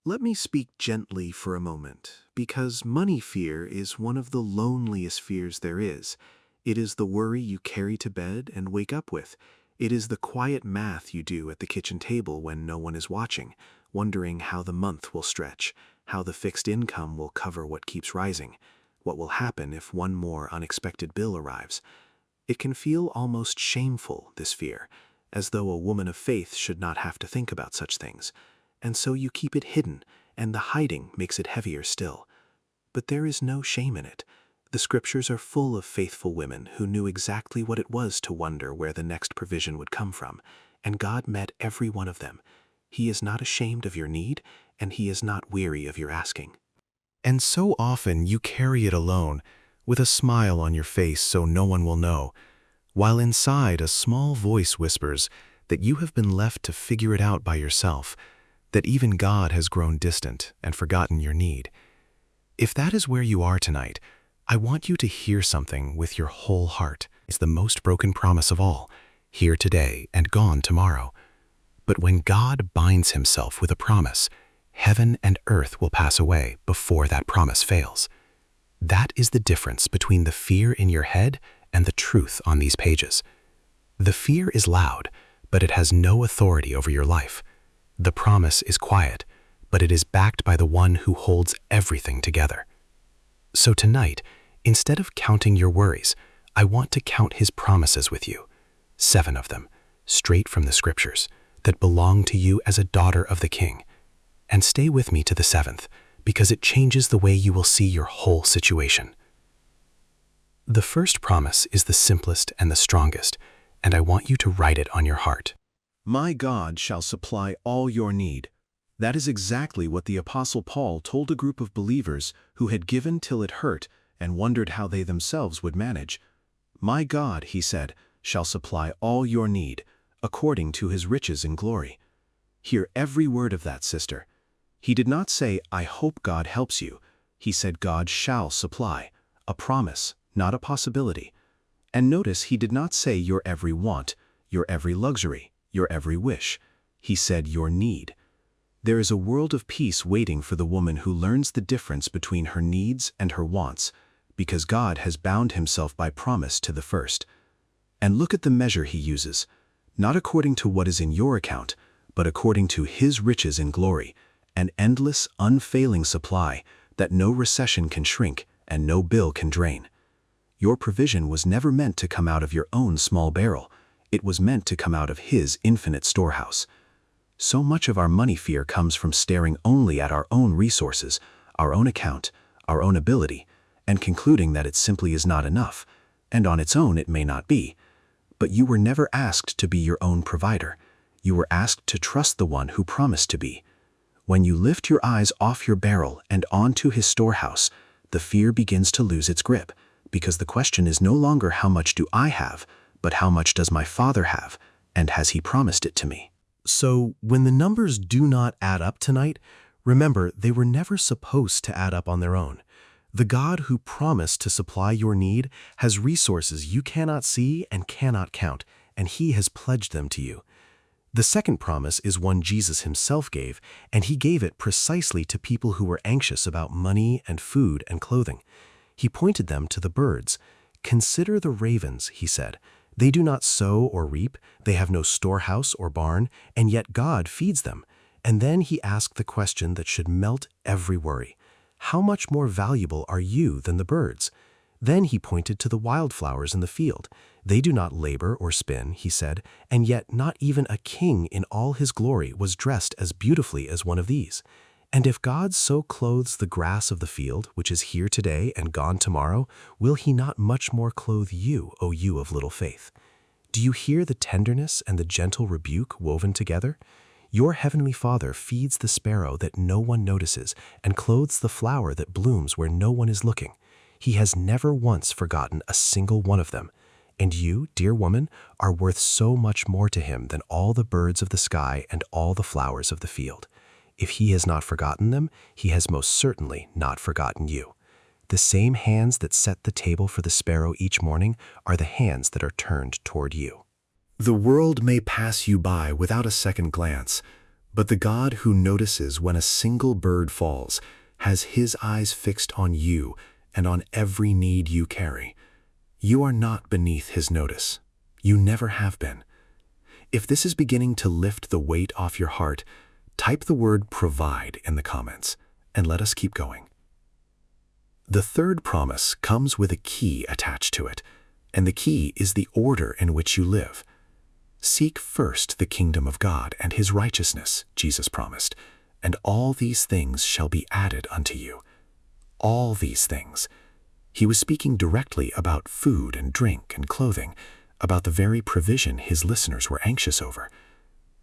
Let me speak gently for a moment, because money fear is one of the loneliest fears there is. It is the worry you carry to bed and wake up with. It is the quiet math you do at the kitchen table when no one is watching, wondering how the month will stretch, how the fixed income will cover what keeps rising, what will happen if one more unexpected bill arrives. It can feel almost shameful, this fear, as though a woman of faith should not have to think about such things. And so you keep it hidden, and the hiding makes it heavier still. But there is no shame in it. The scriptures are full of faithful women who knew exactly what it was to wonder where the next provision would come from, and God met every one of them. He is not ashamed of your need, and He is not weary of your asking. And so often you carry it alone, with a smile on your face so no one will know, while inside a small voice whispers that you have been left to figure it out by yourself, that even God has grown distant and forgotten your need. If that is where you are tonight, I want you to hear something with your whole heart. It's the most broken promise of all, here today and gone tomorrow. But when God binds Himself with a promise, heaven and earth will pass away before that promise fails. That is the difference between the fear in your head and the truth on these pages. The fear is loud, but it has no authority over your life. The promise is quiet, but it is backed by the one who holds everything together. So tonight, instead of counting your worries, I want to count His promises with you. 7 of them, straight from the scriptures, that belong to you as a daughter of the King. And stay with me to the 7th, because it changes the way you will see your whole situation. The first promise is the simplest and the strongest, and I want you to write it on your heart. My God shall supply all your need. That is exactly what the Apostle Paul told a group of believers who had given till it hurt and wondered how they themselves would manage. My God, he said, shall supply all your need, according to His riches in glory. Hear every word of that, sister. He did not say, I hope God helps you. He said God shall supply, a promise, not a possibility. And notice He did not say your every want, your every luxury, your every wish. He said your need. There is a world of peace waiting for the woman who learns the difference between her needs and her wants, because God has bound Himself by promise to the first. And look at the measure He uses, not according to what is in your account, but according to His riches in glory, an endless, unfailing supply that no recession can shrink and no bill can drain. Your provision was never meant to come out of your own small barrel. It was meant to come out of His infinite storehouse. So much of our money fear comes from staring only at our own resources, our own account, our own ability, and concluding that it simply is not enough, and on its own it may not be. But you were never asked to be your own provider. You were asked to trust the one who promised to be. When you lift your eyes off your barrel and onto His storehouse, the fear begins to lose its grip, because the question is no longer how much do I have, but how much does my Father have, and has He promised it to me? So when the numbers do not add up tonight, remember they were never supposed to add up on their own. The God who promised to supply your need has resources you cannot see and cannot count, and He has pledged them to you. The second promise is one Jesus Himself gave, and He gave it precisely to people who were anxious about money and food and clothing. He pointed them to the birds. Consider the ravens, He said. They do not sow or reap, they have no storehouse or barn, and yet God feeds them. And then He asked the question that should melt every worry. How much more valuable are you than the birds? Then He pointed to the wildflowers in the field. They do not labor or spin, He said, and yet not even a king in all his glory was dressed as beautifully as one of these. And if God so clothes the grass of the field, which is here today and gone tomorrow, will He not much more clothe you, O you of little faith? Do you hear the tenderness and the gentle rebuke woven together? Your heavenly Father feeds the sparrow that no one notices and clothes the flower that blooms where no one is looking. He has never once forgotten a single one of them. And you, dear woman, are worth so much more to Him than all the birds of the sky and all the flowers of the field. If He has not forgotten them, He has most certainly not forgotten you. The same hands that set the table for the sparrow each morning are the hands that are turned toward you. The world may pass you by without a second glance, But the God who notices when a single bird falls has his eyes fixed on you and on every need you carry. You are not beneath his notice. You never have been. If this is beginning to lift the weight off your heart, type the word provide in the comments, and let us keep going. The third promise comes with a key attached to it, and the key is the order in which you live. Seek first the kingdom of God and his righteousness, Jesus promised, and all these things shall be added unto you. All these things. He was speaking directly about food and drink and clothing, about the very provision his listeners were anxious over.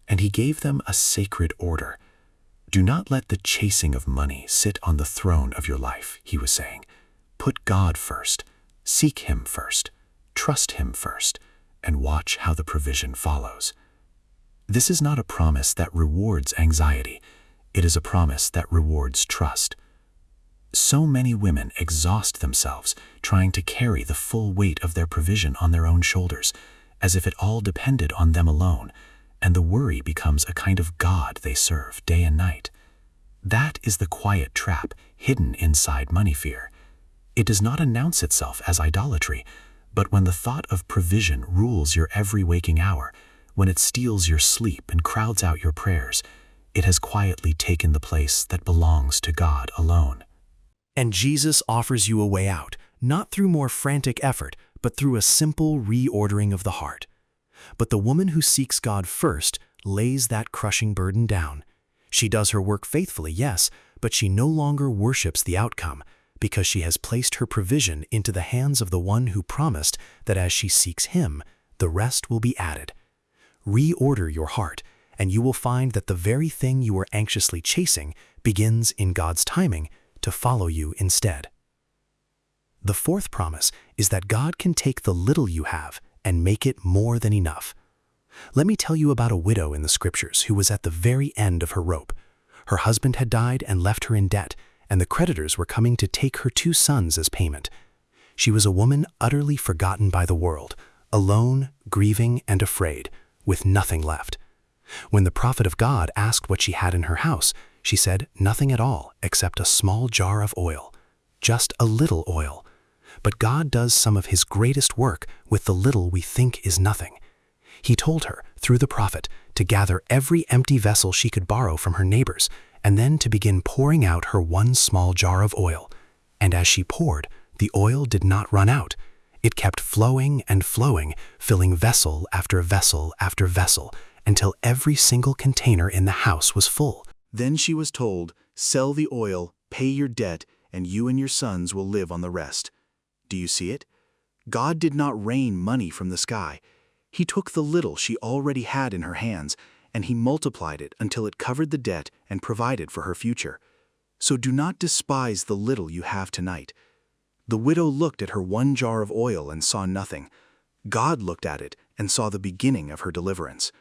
And he gave them a sacred order. Do not let the chasing of money sit on the throne of your life, he was saying. Put God first, seek him first, trust him first, and watch how the provision follows. This is not a promise that rewards anxiety. It is a promise that rewards trust. So many women exhaust themselves trying to carry the full weight of their provision on their own shoulders, as if it all depended on them alone, and the worry becomes a kind of god they serve day and night. That is the quiet trap hidden inside money fear. It does not announce itself as idolatry, but when the thought of provision rules your every waking hour, when it steals your sleep and crowds out your prayers, it has quietly taken the place that belongs to God alone. And Jesus offers you a way out, not through more frantic effort, but through a simple reordering of the heart. But the woman who seeks God first lays that crushing burden down. She does her work faithfully, yes, but she no longer worships the outcome, because she has placed her provision into the hands of the one who promised that as she seeks him, the rest will be added. Reorder your heart, and you will find that the very thing you were anxiously chasing begins in God's timing to follow you instead. The fourth promise is that God can take the little you have and make it more than enough. Let me tell you about a widow in the scriptures who was at the very end of her rope. Her husband had died and left her in debt, and the creditors were coming to take her 2 sons as payment. She was a woman utterly forgotten by the world, alone, grieving, and afraid, with nothing left. When the prophet of God asked what she had in her house, she said nothing at all except a small jar of oil, just a little oil. But God does some of his greatest work with the little we think is nothing. He told her, through the prophet, to gather every empty vessel she could borrow from her neighbors, and then to begin pouring out her 1 small jar of oil. And as she poured, the oil did not run out. It kept flowing and flowing, filling vessel after vessel after vessel, until every single container in the house was full. Then she was told, "Sell the oil, pay your debt, and you and your sons will live on the rest." Do you see it? God did not rain money from the sky. He took the little she already had in her hands, and he multiplied it until it covered the debt and provided for her future. So do not despise the little you have tonight. The widow looked at her 1 jar of oil and saw nothing. God looked at it and saw the beginning of her deliverance.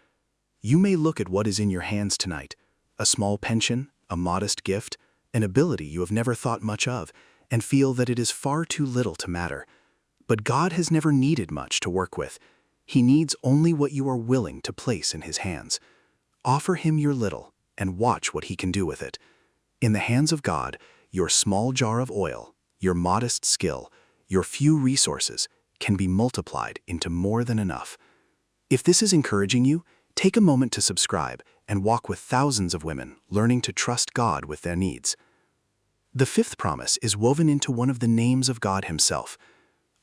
You may look at what is in your hands tonight: a small pension, a modest gift, an ability you have never thought much of, and feel that it is far too little to matter. But God has never needed much to work with. He needs only what you are willing to place in his hands. Offer him your little and watch what he can do with it. In the hands of God, your small jar of oil, your modest skill, your few resources can be multiplied into more than enough. If this is encouraging you, take a moment to subscribe and walk with thousands of women learning to trust God with their needs. The fifth promise is woven into one of the names of God himself.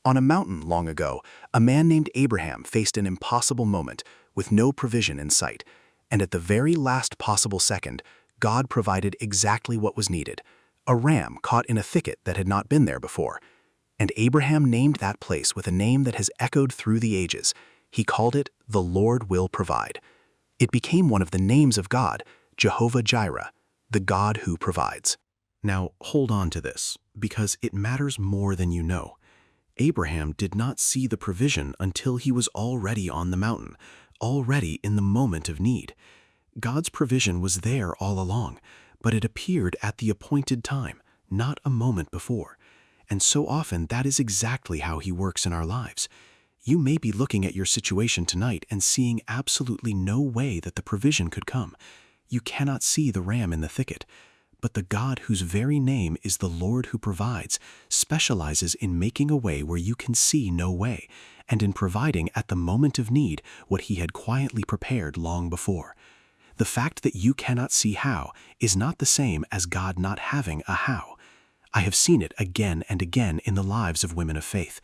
On a mountain long ago, a man named Abraham faced an impossible moment with no provision in sight, and at the very last possible second, God provided exactly what was needed: a ram caught in a thicket that had not been there before. And Abraham named that place with a name that has echoed through the ages. He called it, "The Lord Will Provide." It became one of the names of God, Jehovah Jireh, the God who provides. Now, hold on to this, because it matters more than you know. Abraham did not see the provision until he was already on the mountain, already in the moment of need. God's provision was there all along, but it appeared at the appointed time, not a moment before. And so often that is exactly how he works in our lives. You may be looking at your situation tonight and seeing absolutely no way that the provision could come. You cannot see the ram in the thicket. But the God whose very name is the Lord who provides specializes in making a way where you can see no way, and in providing at the moment of need what he had quietly prepared long before. The fact that you cannot see how is not the same as God not having a how. I have seen it again and again in the lives of women of faith.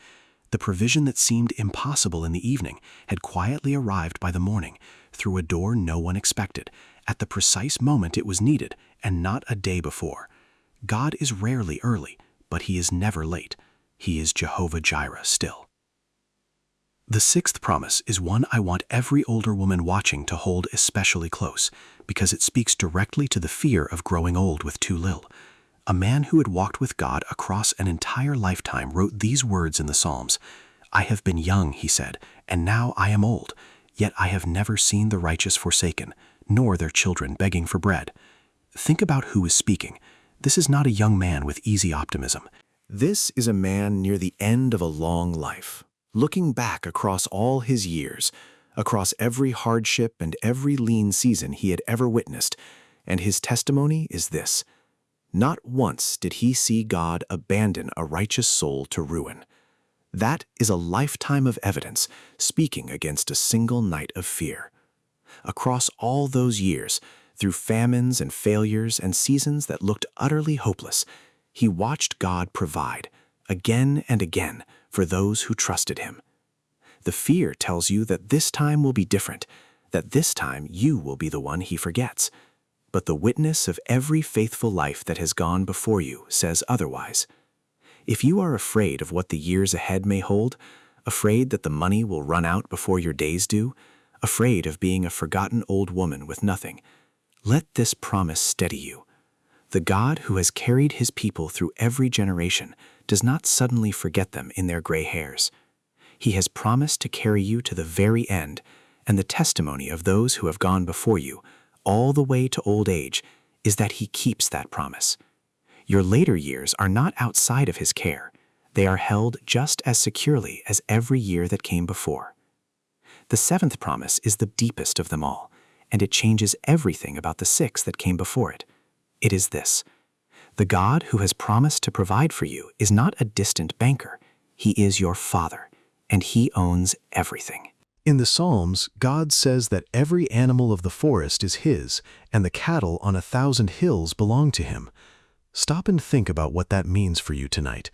The provision that seemed impossible in the evening had quietly arrived by the morning, through a door no one expected, at the precise moment it was needed, and not a day before. God is rarely early, but he is never late. He is Jehovah Jireh still. The sixth promise is one I want every older woman watching to hold especially close, because it speaks directly to the fear of growing old with too little. A man who had walked with God across an entire lifetime wrote these words in the Psalms. "I have been young," he said, "and now I am old, yet I have never seen the righteous forsaken, nor their children begging for bread." Think about who is speaking. This is not a young man with easy optimism. This is a man near the end of a long life, looking back across all his years, across every hardship and every lean season he had ever witnessed, and his testimony is this: not once did he see God abandon a righteous soul to ruin. That is a lifetime of evidence speaking against a single night of fear. Across all those years, through famines and failures and seasons that looked utterly hopeless, he watched God provide, again and again, for those who trusted him. The fear tells you that this time will be different, that this time you will be the one he forgets. But the witness of every faithful life that has gone before you says otherwise. If you are afraid of what the years ahead may hold, afraid that the money will run out before your days do, afraid of being a forgotten old woman with nothing, let this promise steady you. The God who has carried his people through every generation does not suddenly forget them in their gray hairs. He has promised to carry you to the very end, and the testimony of those who have gone before you, all the way to old age, is that he keeps that promise. Your later years are not outside of his care. They are held just as securely as every year that came before. The seventh promise is the deepest of them all, and it changes everything about the six that came before it. It is this: the God who has promised to provide for you is not a distant banker. He is your Father, and he owns everything. In the Psalms, God says that every animal of the forest is his, and the cattle on 1,000 hills belong to him. Stop and think about what that means for you tonight.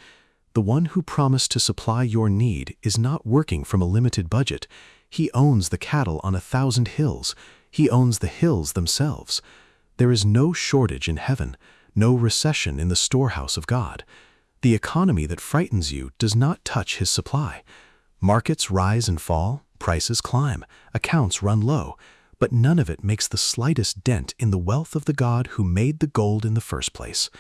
The one who promised to supply your need is not working from a limited budget. He owns the cattle on 1,000 hills. He owns the hills themselves. There is no shortage in heaven, no recession in the storehouse of God. The economy that frightens you does not touch his supply. Markets rise and fall, prices climb, accounts run low, but none of it makes the slightest dent in the wealth of the God who made the gold in the first place.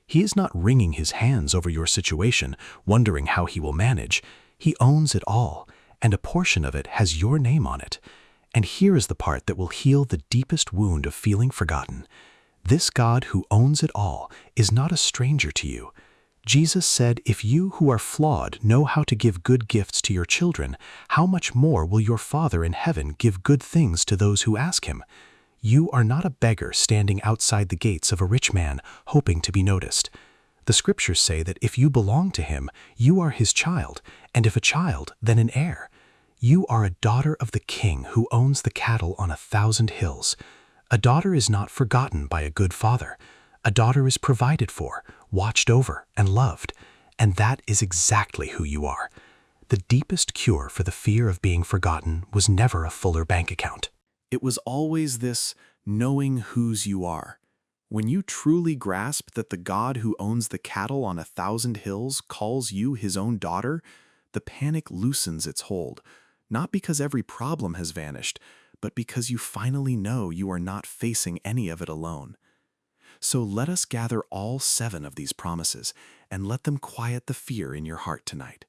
He is not wringing his hands over your situation, wondering how he will manage. He owns it all, and a portion of it has your name on it. And here is the part that will heal the deepest wound of feeling forgotten. This God who owns it all is not a stranger to you. Jesus said, "If you who are flawed know how to give good gifts to your children, how much more will your Father in heaven give good things to those who ask him?" You are not a beggar standing outside the gates of a rich man, hoping to be noticed. The scriptures say that if you belong to him, you are his child, and if a child, then an heir. You are a daughter of the King who owns the cattle on 1,000 hills. A daughter is not forgotten by a good father. A daughter is provided for, watched over, and loved, and that is exactly who you are. The deepest cure for the fear of being forgotten was never a fuller bank account. It was always this knowing whose you are. When you truly grasp that the God who owns the cattle on 1,000 hills calls you his own daughter, the panic loosens its hold, not because every problem has vanished, but because you finally know you are not facing any of it alone. So let us gather all 7 of these promises and let them quiet the fear in your heart tonight.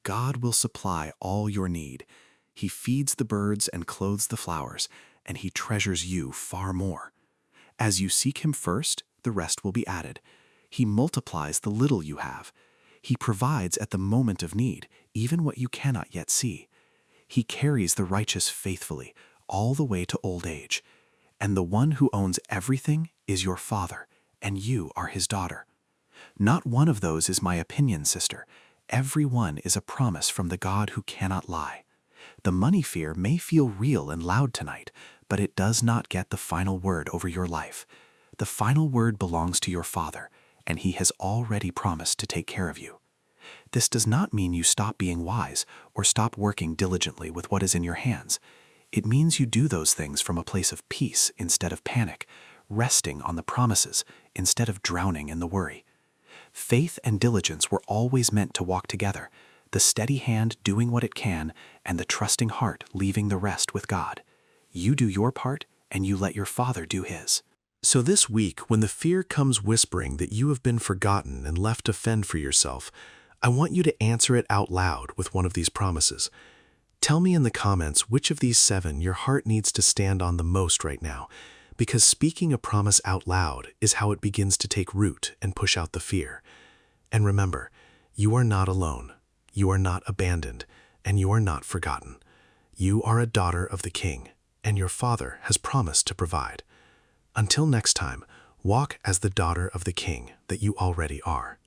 God will supply all your need. He feeds the birds and clothes the flowers, and he treasures you far more. As you seek him first, the rest will be added. He multiplies the little you have. He provides at the moment of need, even what you cannot yet see. He carries the righteous faithfully, all the way to old age. and the one who owns everything is your father, and you are his daughter. Not one of those is my opinion, sister. Every one is a promise from the God who cannot lie. The money fear may feel real and loud tonight, but it does not get the final word over your life. The final word belongs to your Father, and He has already promised to take care of you. This does not mean you stop being wise or stop working diligently with what is in your hands. It means you do those things from a place of peace instead of panic, resting on the promises instead of drowning in the worry. Faith and diligence were always meant to walk together, the steady hand doing what it can and the trusting heart leaving the rest with God. You do your part, and you let your Father do His. So this week, when the fear comes whispering that you have been forgotten and left to fend for yourself, I want you to answer it out loud with one of these promises. Tell me in the comments which of these 7 your heart needs to stand on the most right now, because speaking a promise out loud is how it begins to take root and push out the fear. And remember, you are not alone, you are not abandoned, and you are not forgotten. You are a daughter of the King, and your Father has promised to provide. Until next time, walk as the daughter of the King that you already are.